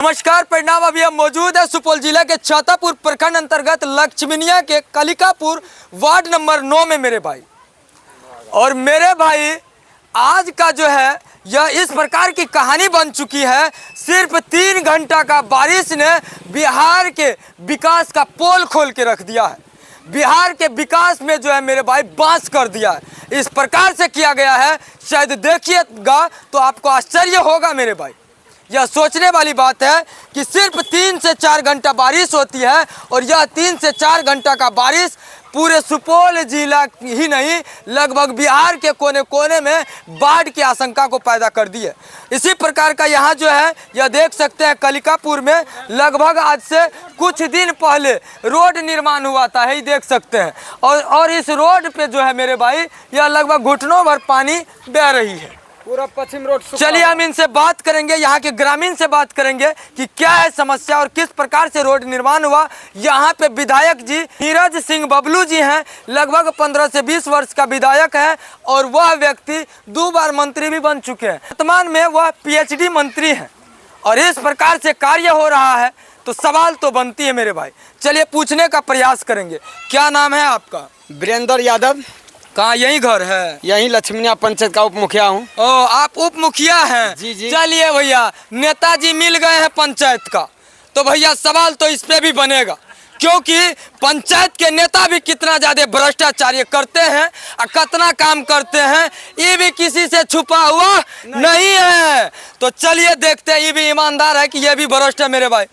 नमस्कार, प्रणाम। अभी हम मौजूद है सुपौल जिला के छातापुर प्रखंड अंतर्गत लक्ष्मीनिया के कलिकापुर वार्ड नंबर 9 में मेरे भाई। और मेरे भाई आज का जो है यह इस प्रकार की कहानी बन चुकी है। सिर्फ 3 घंटा का बारिश ने बिहार के विकास का पोल खोल के रख दिया है। बिहार के विकास में जो है मेरे भाई बांस कर दिया है। इस प्रकार से किया गया है, शायद देखिएगा तो आपको आश्चर्य होगा मेरे भाई। यह सोचने वाली बात है कि सिर्फ 3 से 4 घंटा बारिश होती है और यह 3 से 4 घंटा का बारिश पूरे सुपौल जिला ही नहीं लगभग बिहार के कोने कोने में बाढ़ की आशंका को पैदा कर दी है। इसी प्रकार का यहाँ जो है यह देख सकते हैं कलिकापुर में लगभग आज से कुछ दिन पहले रोड निर्माण हुआ था, यही देख सकते हैं। और इस रोड पे जो है मेरे भाई यह लगभग घुटनों भर पानी बह रही है, पूरा पश्चिम रोड। चलिए हम इनसे बात करेंगे, यहाँ के ग्रामीण से बात करेंगे कि क्या है समस्या और किस प्रकार से रोड निर्माण हुआ। यहाँ पे विधायक जी नीरज सिंह बबलू जी हैं, लगभग 15 से 20 वर्ष का विधायक है और वह व्यक्ति 2 बार मंत्री भी बन चुके हैं। वर्तमान में वह PhD मंत्री हैं और इस प्रकार से कार्य हो रहा है तो सवाल तो बनती है मेरे भाई। चलिए पूछने का प्रयास करेंगे। क्या नाम है आपका? वीरेंद्र यादव। कहाँ? यही घर है? यही लक्ष्मीनिया पंचायत का उप मुखिया हूँ। ओ, आप उप मुखिया हैं? जी जी। चलिए भैया, नेताजी मिल गए हैं पंचायत का, तो भैया सवाल तो इस पे भी बनेगा क्योंकि पंचायत के नेता भी कितना ज्यादा भ्रष्टाचार करते हैं और कितना काम करते हैं, ये भी किसी से छुपा हुआ नहीं है। तो चलिए देखते हैं, ये भी ईमानदार है कि ये भी भ्रष्ट है मेरे भाई।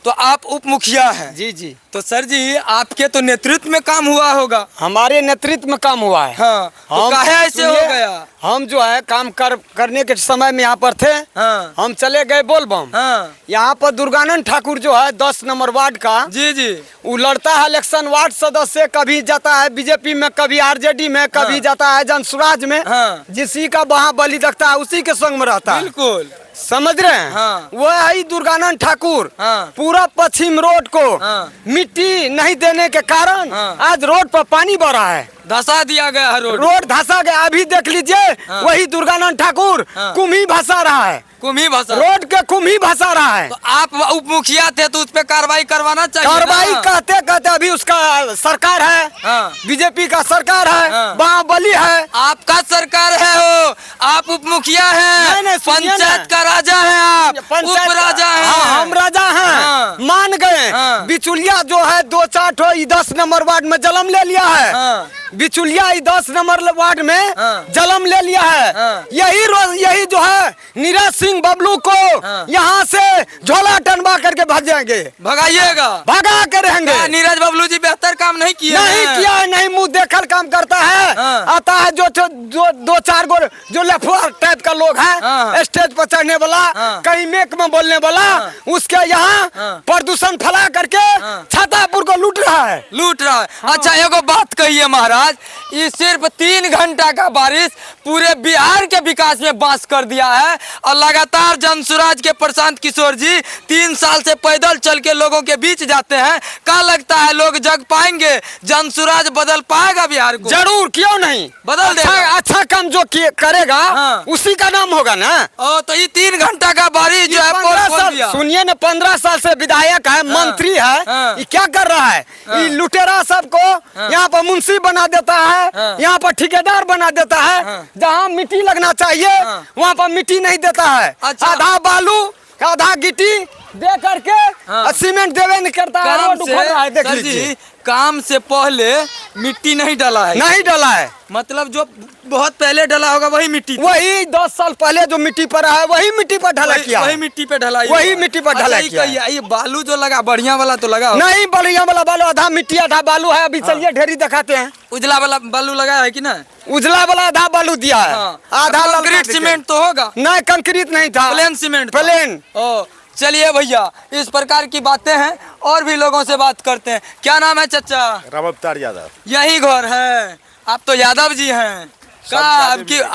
तो आप उप मुखिया हैं? जी जी। तो सर जी आपके तो नेतृत्व में काम हुआ होगा। हमारे नेतृत्व में काम हुआ है। हाँ, तो काहे ऐसे हो गया? हम जो है काम करने के समय में यहाँ पर थे। हाँ। हम चले गए बोलबम। हाँ। यहाँ पर दुर्गानंद ठाकुर जो है 10 नंबर वार्ड का, जी जी, वो लड़ता है इलेक्शन वार्ड सदस्य, कभी जाता है बीजेपी में, कभी RJD में, कभी जाता है जनसुराज में। हाँ। जिसी का वहाँ बलि रखता है उसी के संग में रहता है। बिल्कुल समझ रहे हैं? हाँ। वह ही दुर्गानंद ठाकुर। हाँ। पूरा पश्चिम रोड को हाँ। मिट्टी नहीं देने के कारण हाँ। आज रोड पर पानी भर रहा है, धसा दिया गया है रोड धंसा गया। अभी देख लीजिए। हाँ। वही दुर्गानंद ठाकुर हाँ। कुम्ही भसा रहा है, कुम्ही भसा, रोड के कुम्ही भसा रहा है। तो आप उप मुखिया थे तो उस पे कार्रवाई करवाना चाहिए। कार्रवाई ना? कहते कहते अभी उसका सरकार है। हाँ। बीजेपी का सरकार है। हाँ। वहाँ बलि है। आपका सरकार है, हो आप उप मुखिया हैं। नहीं, सुनिए ना। पंचायत का राजा है आप, उप राजा है। हाँ, हम राजा हैं। हाँ। मान गए। हाँ। बिचुलिया जो है 2-4 ठो 10 नंबर वार्ड में जन्म ले लिया है। हाँ। बिचुलिया 10 नंबर वार्ड में हाँ। जन्म ले लिया है। हाँ। यही जो है नीरज सिंह बबलू को हाँ। यहाँ से झोला टनवा करके भागेंगे, भगाइएगा, भगा के रहेंगे। नीरज बबलू जी बेहतर काम नहीं किए? नहीं किया है, नहीं मुंह देखकर काम करता है। हाँ। आता है जो 2-4 गो जो लफुआ टाइप का लोग है, हाँ। स्टेज पर चढ़ने वाला, हाँ। कहीं मेक में बोलने वाला, हाँ। उसके यहाँ हाँ। प्रदूषण फैला करके हाँ। छातापुर को लूट रहा है। अच्छा एगो बात कहिए महाराज, ये सिर्फ 3 घंटा का बारिश पूरे बिहार के विकास में बांस कर दिया है और लगातार जनसुराज के प्रशांत किशोर जी 3 साल से पैदल चल के लोगों के बीच जाते हैं। क्या लगता है लोग जग पाएंगे? जनसुराज बदल पाएगा बिहार को? जरूर, क्यों नहीं बदल देगा। अच्छा काम जो करेगा हाँ। उसी का नाम होगा ना। तो ये 3 घंटा का बारिश जो है 15 खोल साल, दिया। सुनिए ना, 15 साल से विधायक है, मंत्री है। हाँ। ये क्या कर रहा है? ये लुटेरा सबको यहाँ पर मुंशी बना देता है, हाँ। यहाँ पर ठेकेदार बना देता है। हाँ। जहाँ मिट्टी लगना चाहिए हाँ। वहाँ पर मिट्टी नहीं देता है। अच्छा। आधा बालू आधा गिट्टी दे करके हाँ। सीमेंट देवे नहीं करता है, रोड उखड़ रहा है, देख सर लीजिए। जी, काम से पहले मिट्टी नहीं डाला है? नहीं डाला है। मतलब जो बहुत पहले डाला होगा वही मिट्टी थी? वही 10 साल पहले जो मिट्टी पर है वही मिट्टी पर ढला किया, वही मिट्टी पे ढलाई, वही मिट्टी पर ढलाई किया। ये बालू जो लगा बढ़िया वाला तो लगा होगा? नहीं, बढ़िया वाला बालू, आधा मिट्टी आधा बालू है। अभी चलिए ढेरी दिखाते हैं। उजला वाला बालू लगाया है कि ना? उजला वाला आधा बालू दिया है। हाँ। आधा कंक्रीट सीमेंट तो होगा? नहीं, कंक्रीट नहीं था, प्लेन सीमेंट था। प्लेन। ओ चलिए भैया, इस प्रकार की बातें हैं और भी लोगों से बात करते हैं। क्या नाम है चाचा? राम अवतार यादव। यही घर है? आप तो यादव जी हैं। का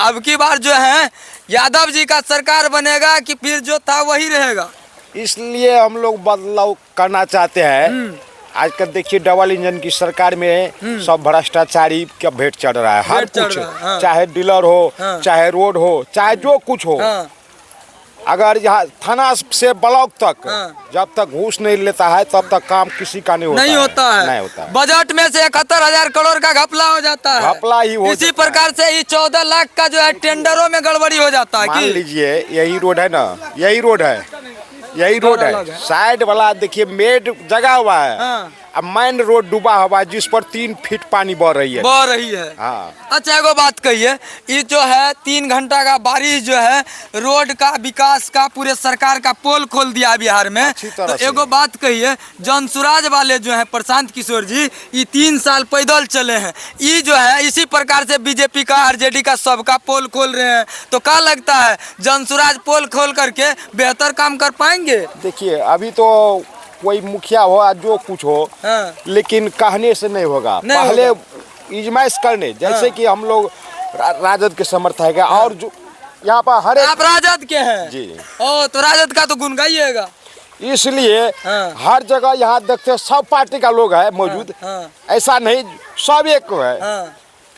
अब की बार जो है यादव जी का सरकार बनेगा कि फिर जो था वही रहेगा? इसलिए हम लोग बदलाव करना चाहते हैं। आजकल देखिए डबल इंजन की सरकार में सब भ्रष्टाचारी का भेंट चढ़ रहा है। हर कुछ, हाँ। चाहे डीलर हो, हाँ। चाहे रोड हो, चाहे जो कुछ हो। हाँ। अगर यहाँ थाना से ब्लॉक तक हाँ। जब तक घूस नहीं लेता है तब तक काम किसी का नहीं होता है। नहीं होता है। बजट में से 71,000 करोड़ का घपला हो जाता है। घपला ही हो इसी जाता प्रकार से ही 14 लाख का जो है टेंडरों में गड़बड़ी हो जाता है। मान कि लीजिए यही रोड है ना, यही रोड है, यही रोड अलग है, है। साइड वाला देखिए मेड जगह हुआ है। हाँ। अब मेन रोड डूबा हुआ है जिस पर 3 फीट पानी बह रही है। बह रही है। हाँ। अच्छा एगो बात कहिए, ये जो है 3 घंटा का बारिश जो है रोड का विकास का पूरे सरकार का पोल खोल दिया बिहार में। अच्छी तरह तो से। एगो बात कहिए, जनसुराज वाले जो है प्रशांत किशोर जी, ये 3 साल पैदल चले हैं, ये जो है इसी प्रकार से बीजेपी का आरजेडी का सबका पोल खोल रहे हैं। तो क्या लगता है जनसुराज पोल खोल करके बेहतर काम कर पाएंगे? देखिए अभी तो कोई मुखिया हो या जो कुछ हो, हाँ। लेकिन कहने से नहीं होगा। नहीं पहले इजमाइश करने, जैसे हाँ। कि हम लोग राजद के समर्थक है और जो यहाँ पर हर एक, आप राजद के हैं जी। ओ, तो राजद का तो गुण गाइएगा। इसलिए हाँ। हर जगह यहाँ देखते हैं सब पार्टी का लोग है मौजूद। हाँ। ऐसा नहीं, सब एक को है। हाँ।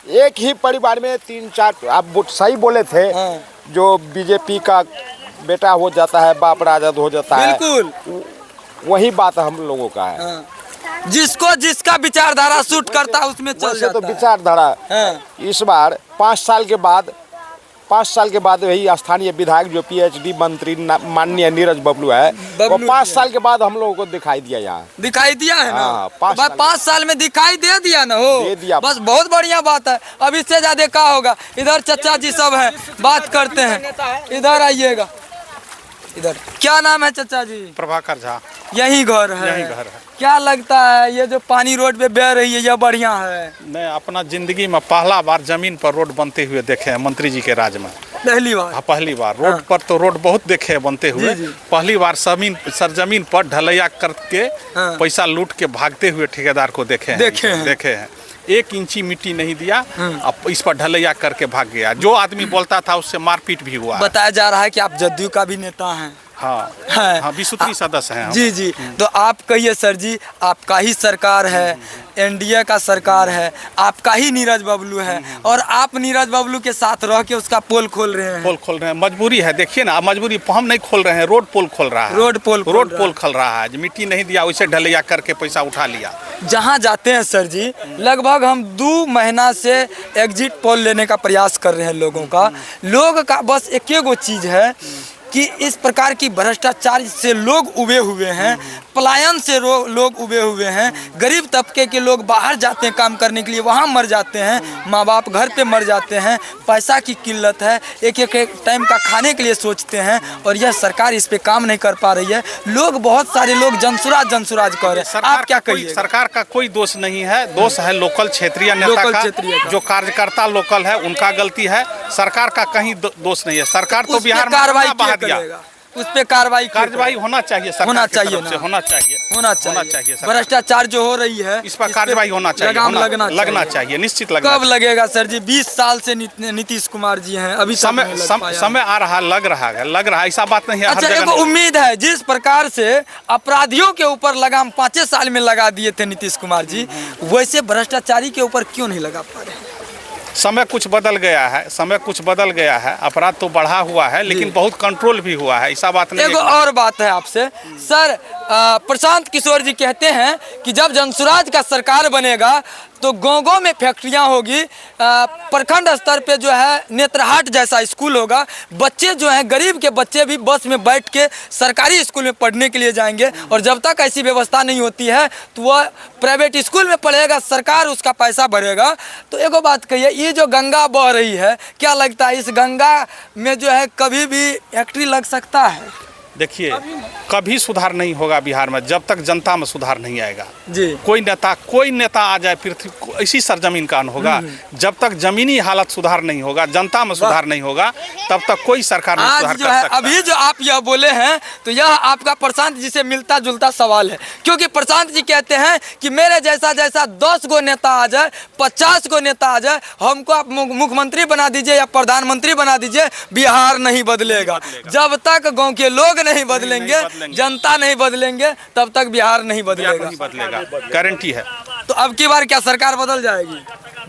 एक ही परिवार में 3-4, आप सही बोले थे। हाँ। जो बीजेपी का बेटा हो जाता है बाप राजद हो जाता है, बिल्कुल वही बात हम लोगों का है। हाँ। जिसको जिसका विचारधारा सूट करता है उसमें चल वैसे जाता तो है। विचारधारा हाँ। इस बार 5 साल के बाद वही स्थानीय विधायक जो पीएचडी मंत्री माननीय नीरज बबलू है, वो बबलू 5 जी। साल के बाद हम लोगों को दिखाई दिया यहाँ। दिखाई दिया है ना? हाँ, 5 भाई साल। 5 साल में दिखाई दे दिया ना हो, दे दिया। बस बहुत बढ़िया बात है। अब इससे ज्यादा क्या होगा? इधर चचा जी सब हैं, बात करते हैं। इधर आइएगा, इधर। क्या नाम है चचा जी? प्रभाकर झा। यही घर है? यही घर है। क्या लगता है ये जो पानी रोड पे बह रही है, ये बढ़िया है? मैं अपना जिंदगी में पहला बार जमीन पर रोड बनते हुए देखे हैं मंत्री जी के राज में। पहली बार? हाँ, पहली बार। रोड पर तो रोड बहुत देखे हैं बनते हुए। जी, जी। पहली बार सरजमीन पर ढलैया करके हाँ। पैसा लूट के भागते हुए ठेकेदार को देखे हैं। देखे हैं 1 इंची मिट्टी नहीं दिया, अब इस पर ढलैया करके भाग गया। जो आदमी बोलता था उससे मारपीट भी हुआ। बताया जा रहा है कि आप जदयू का भी नेता हैं। हाँ है। हाँ, 20 सदस्य हैं हम। जी जी, तो आप कहिए सर जी, आपका ही सरकार है, एनडीए का सरकार है, आपका ही नीरज बबलू है, और आप नीरज बबलू के साथ रह के उसका पोल खोल रहे हैं। पोल खोल रहे हैं, मजबूरी है। देखिए ना, मजबूरी हम नहीं खोल रहे हैं, रोड पोल खोल रहा है। रोड पोल खोल रहा है। जो मिट्टी नहीं दिया वैसे ढलैया करके पैसा उठा लिया। जहाँ जाते हैं सर जी, लगभग हम 2 महीना से एग्जिट पोल लेने का प्रयास कर रहे हैं लोगों का। लोग का बस एक गो चीज़ है कि इस प्रकार की भ्रष्टाचार से लोग उबे हुए हैं, पलायन से लोग उबे हुए हैं। गरीब तबके के लोग बाहर जाते हैं काम करने के लिए, वहाँ मर जाते हैं, माँ बाप घर पे मर जाते हैं, पैसा की किल्लत है, एक टाइम का खाने के लिए सोचते हैं, और यह सरकार इस पे काम नहीं कर पा रही है। लोग, बहुत सारे लोग जनसुराज कर रहे हैं। आप क्या कहिए? सरकार का कोई दोष नहीं है, दोष है लोकल क्षेत्रीय नेता का। जो कार्यकर्ता लोकल है उनका गलती है, सरकार का कहीं दोष नहीं है। सरकार तो बिहार में कार्रवाई बहा दिया। उस पे कार्रवाई होना चाहिए, सरकार होना की चाहिए तरफ से ना? होना चाहिए। भ्रष्टाचार जो हो रही है इस पर कार्रवाई होना चाहिए, लगाम लगना चाहिए, निश्चित लगना कब लगेगा सर जी? 20 साल से नीतीश कुमार जी हैं, अभी समय आ रहा, लग रहा है, ऐसा बात नहीं है। अच्छा, एक उम्मीद है, जिस प्रकार से अपराधियों के ऊपर लगाम 5 साल में लगा दिए थे नीतीश कुमार जी, वैसे भ्रष्टाचारी के ऊपर क्यों नहीं लगा पा रहे? समय कुछ बदल गया है। अपराध तो बढ़ा हुआ है, लेकिन बहुत कंट्रोल भी हुआ है, ऐसा बात नहीं है। एक और बात है आपसे सर, प्रशांत किशोर जी कहते हैं कि जब जनसुराज का सरकार बनेगा तो गाँव में फैक्ट्रियां होगी, प्रखंड स्तर पे जो है नेत्रहाट जैसा स्कूल होगा, बच्चे जो हैं गरीब के बच्चे भी बस में बैठ के सरकारी स्कूल में पढ़ने के लिए जाएंगे, और जब तक ऐसी व्यवस्था नहीं होती है तो वह प्राइवेट स्कूल में पढ़ेगा, सरकार उसका पैसा भरेगा। तो एगो बात कहिए, ये जो गंगा बह रही है, क्या लगता है इस गंगा में जो है कभी भी फैक्ट्री लग सकता है? देखिए, कभी सुधार नहीं होगा बिहार में जब तक जनता में सुधार नहीं आएगा जी। कोई नेता आ जाए पृथ्वी इसी सरजमीन का होगा, जब तक जमीनी हालत सुधार नहीं होगा, जनता में सुधार नहीं होगा, तब तक कोई सरकार नहीं सुधार कर सकता। अभी जो आप यह बोले हैं तो यह आपका प्रशांत जी से मिलता जुलता सवाल है, क्योंकि प्रशांत जी कहते हैं कि मेरे जैसा 10 गो नेता आ जाए, 50 गो नेता आ जाए, हमको आप मुख्यमंत्री बना दीजिए या प्रधानमंत्री बना दीजिए, बिहार नहीं बदलेगा। जब तक गाँव के लोग नहीं बदलेंगे, जनता नहीं बदलेंगे, तब तक बिहार नहीं बदलेगा। गारंटी है। तो अब की बार क्या सरकार बदल जाएगी?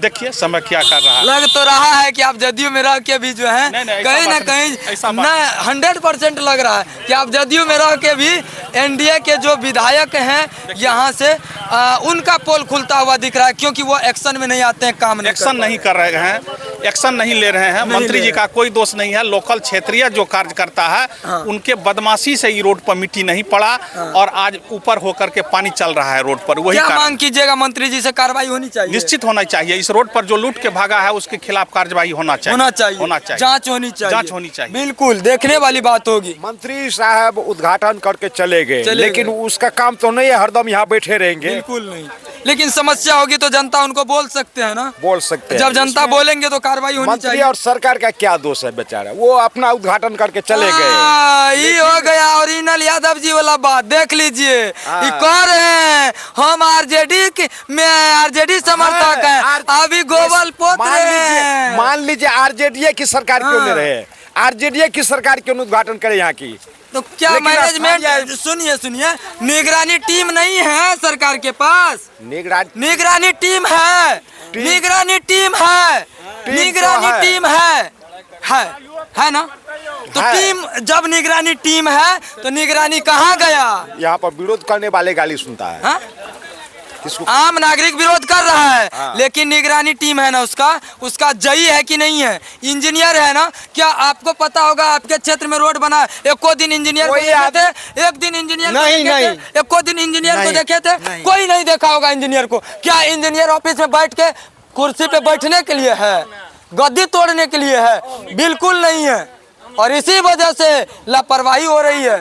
देखिए समय क्या कर रहा है। लग तो रहा है कि आप जदयू में रह के भी जो है नहीं, ऐसा कहीं ना बात नहीं, कहीं ऐसा बात ना 100% लग रहा है कि आप जदयू में रह के भी एनडीए के जो विधायक हैं यहाँ से उनका पोल खुलता हुआ दिख रहा है, क्योंकि वो एक्शन में नहीं आते हैं, काम नहीं एक्शन नहीं कर रहे हैं, एक्शन नहीं ले रहे हैं। मंत्री जी का कोई दोष नहीं है, लोकल क्षेत्रीय जो कार्य करता है उनके बदमाशी से ही रोड पर मिट्टी नहीं पड़ा और आज ऊपर होकर के पानी चल रहा है रोड पर। वही क्या मांग कीजिएगा मंत्री जी से? कार्रवाई होनी चाहिए, निश्चित होना चाहिए। इस रोड पर जो लूट के भागा है उसके खिलाफ कार्रवाई होना चाहिए, होना चाहिए, जांच होनी चाहिए, जांच होनी चाहिए। बिल्कुल देखने वाली बात होगी। मंत्री साहब उद्घाटन करके चले गए, लेकिन उसका काम तो नहीं है हरदम यहाँ बैठे रहेंगे। बिल्कुल नहीं, लेकिन समस्या होगी तो जनता उनको बोल सकते हैं ना, बोल सकते हैं। जब जनता बोलेंगे तो कार्रवाई होनी मंत्री चाहिए। और सरकार का क्या दोष है बेचारा, वो अपना उद्घाटन करके चले गए। ये हो गया ओरिजिनल यादव जी वाला बात, देख लीजिए ये कह रहे हैं हम आरजेडी समर्थक हैं, अभी गोबल पोत रहे हैं। मान लीजिए आरजेडी की सरकार क्यों ले रहे हैं, आरजेडी की सरकार क्यों उद्घाटन करे यहाँ की? तो क्या मैनेजमेंट, सुनिए निगरानी टीम नहीं है सरकार के पास? निगरानी टीम है, निगरानी टीम है, निगरानी टीम है ना? तो टीम जब निगरानी टीम है तो निगरानी कहाँ गया? यहाँ पर विरोध करने वाले गाली सुनता है। हा? आम नागरिक विरोध कर रहा है, लेकिन निगरानी टीम है ना उसका जई है कि नहीं है, इंजीनियर है ना? क्या आपको पता होगा आपके क्षेत्र में रोड बना, एको दिन इंजीनियर को देखे थे? एक दिन इंजीनियर नहीं, एको दिन इंजीनियर को देखे थे? कोई नहीं देखा होगा इंजीनियर को। क्या इंजीनियर ऑफिस में बैठ के कुर्सी पे बैठने के लिए है, गद्दी तोड़ने के लिए है? बिल्कुल नहीं है, और इसी वजह से लापरवाही हो रही है।